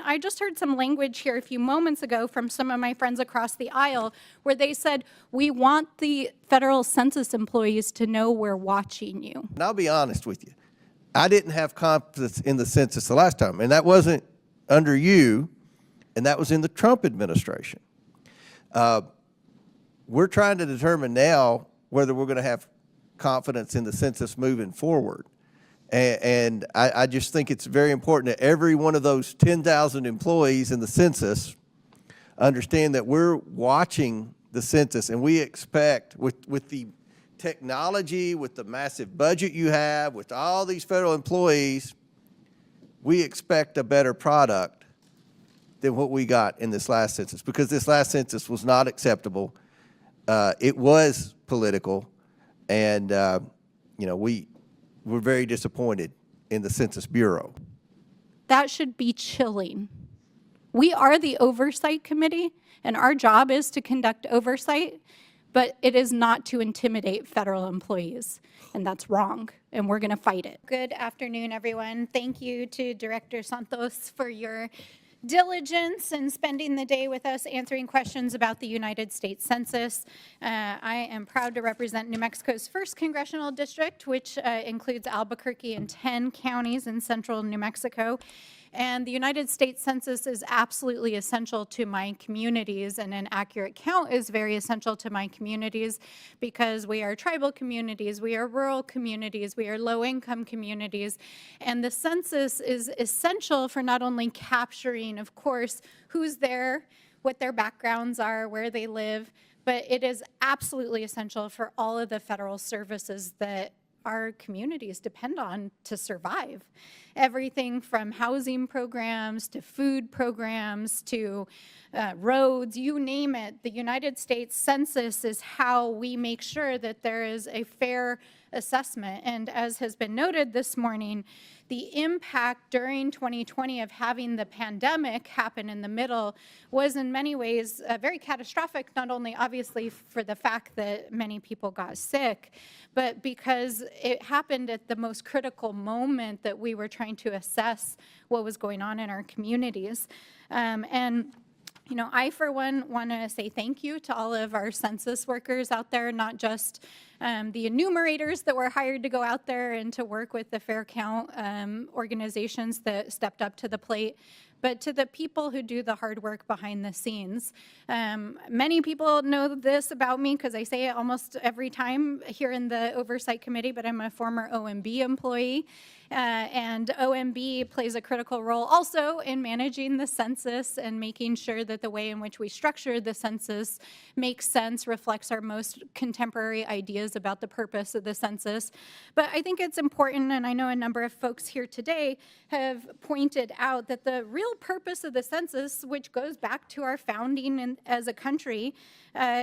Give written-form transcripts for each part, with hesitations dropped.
I just heard some language here a few moments ago from some of my friends across the aisle where they said, we want the federal census employees to know we're watching you. And I'll be honest with you. I didn't have confidence in the census the last time, and that wasn't under you, and that was in the Trump administration. We're trying to determine now whether we're going to have confidence in the census moving forward. And I just think it's very important that every one of those 10,000 employees in the census understand that we're watching the census, and we expect with the technology, with the massive budget you have, with all these federal employees, we expect a better product than what we got in this last census, because this last census was not acceptable. It was political, and we're very disappointed in the Census Bureau. That should be chilling. We are the oversight committee, and our job is to conduct oversight, but it is not to intimidate federal employees, and that's wrong, and we're going to fight it. Good afternoon, everyone. Thank you to Director Santos for your diligence in spending the day with us answering questions about the United States Census. I am proud to represent New Mexico's 1st Congressional District, which includes Albuquerque and 10 counties in central New Mexico. And the United States Census is absolutely essential to my communities, and an accurate count is very essential to my communities because we are tribal communities, we are rural communities, we are low-income communities, and the census is essential for not only capturing, of course, who's there, what their backgrounds are, where they live, but it is absolutely essential for all of the federal services that our communities depend on to survive. Everything from housing programs to food programs to roads, you name it. The United States Census is how we make sure that there is a fair assessment. And as has been noted this morning, the impact during 2020 of having the pandemic happen in the middle was in many ways very catastrophic, not only obviously for the fact that many people got sick, but because it happened at the most critical moment that we were trying to assess what was going on in our communities. I, for one, want to say thank you to all of our census workers out there, not just the enumerators that were hired to go out there and to work with the Fair Count organizations that stepped up to the plate, but to the people who do the hard work behind the scenes. Many people know this about me because I say it almost every time here in the Oversight Committee, but I'm a former OMB employee. And OMB plays a critical role also in managing the census and making sure that the way in which we structure the census makes sense, reflects our most contemporary ideas about the purpose of the census. But I think it's important, and I know a number of folks here today have pointed out that the real purpose of the census, which goes back to our founding as a country,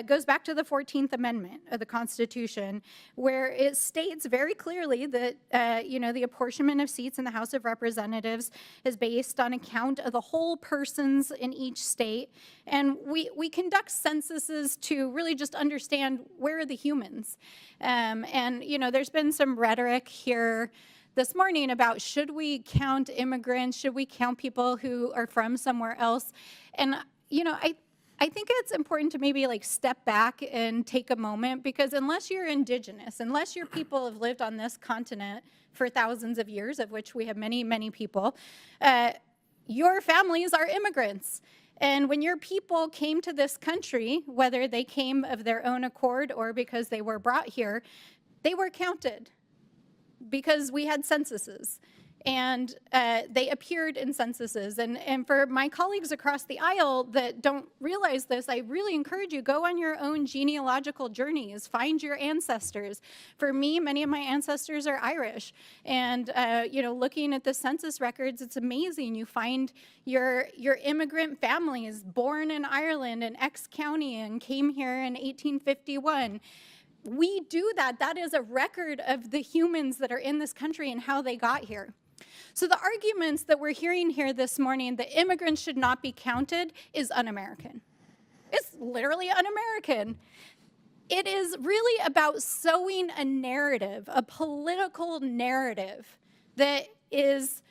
goes back to the 14th Amendment of the Constitution, where it states very clearly that, the apportionment of seats in the House of Representatives is based on a count of the whole persons in each state. And we conduct censuses to really just understand where are the humans. There's been some rhetoric here this morning about should we count immigrants, should we count people who are from somewhere else? And, I think it's important to maybe step back and take a moment, because unless you're indigenous, unless your people have lived on this continent for thousands of years, of which we have many, many people, your families are immigrants. And when your people came to this country, whether they came of their own accord or because they were brought here, they were counted because we had censuses. And they appeared in censuses. And for my colleagues across the aisle that don't realize this, I really encourage you, go on your own genealogical journeys, find your ancestors. For me, many of my ancestors are Irish. And, looking at the census records, it's amazing. You find your immigrant families born in Ireland in X county and came here in 1851. We do that. That is a record of the humans that are in this country and how they got here. So the arguments that we're hearing here this morning that immigrants should not be counted is un-American. It's literally un-American. It is really about sowing a narrative, a political narrative that is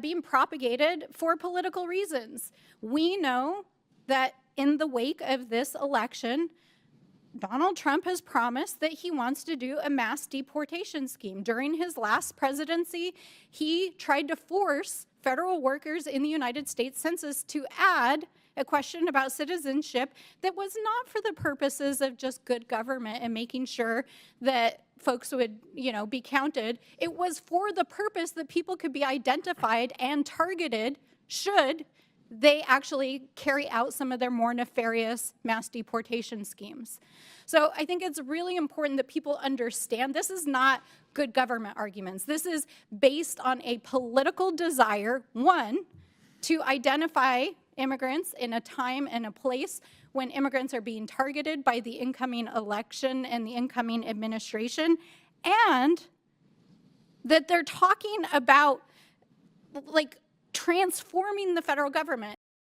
being propagated for political reasons. We know that in the wake of this election, Donald Trump has promised that he wants to do a mass deportation scheme. During his last presidency, he tried to force federal workers in the United States Census to add a question about citizenship that was not for the purposes of just good government and making sure that folks would, be counted. It was for the purpose that people could be identified and targeted should they actually carry out some of their more nefarious mass deportation schemes. So I think it's really important that people understand this is not good government arguments. This is based on a political desire, one, to identify immigrants in a time and a place when immigrants are being targeted by the incoming election and the incoming administration, and that they're talking about transforming the federal government.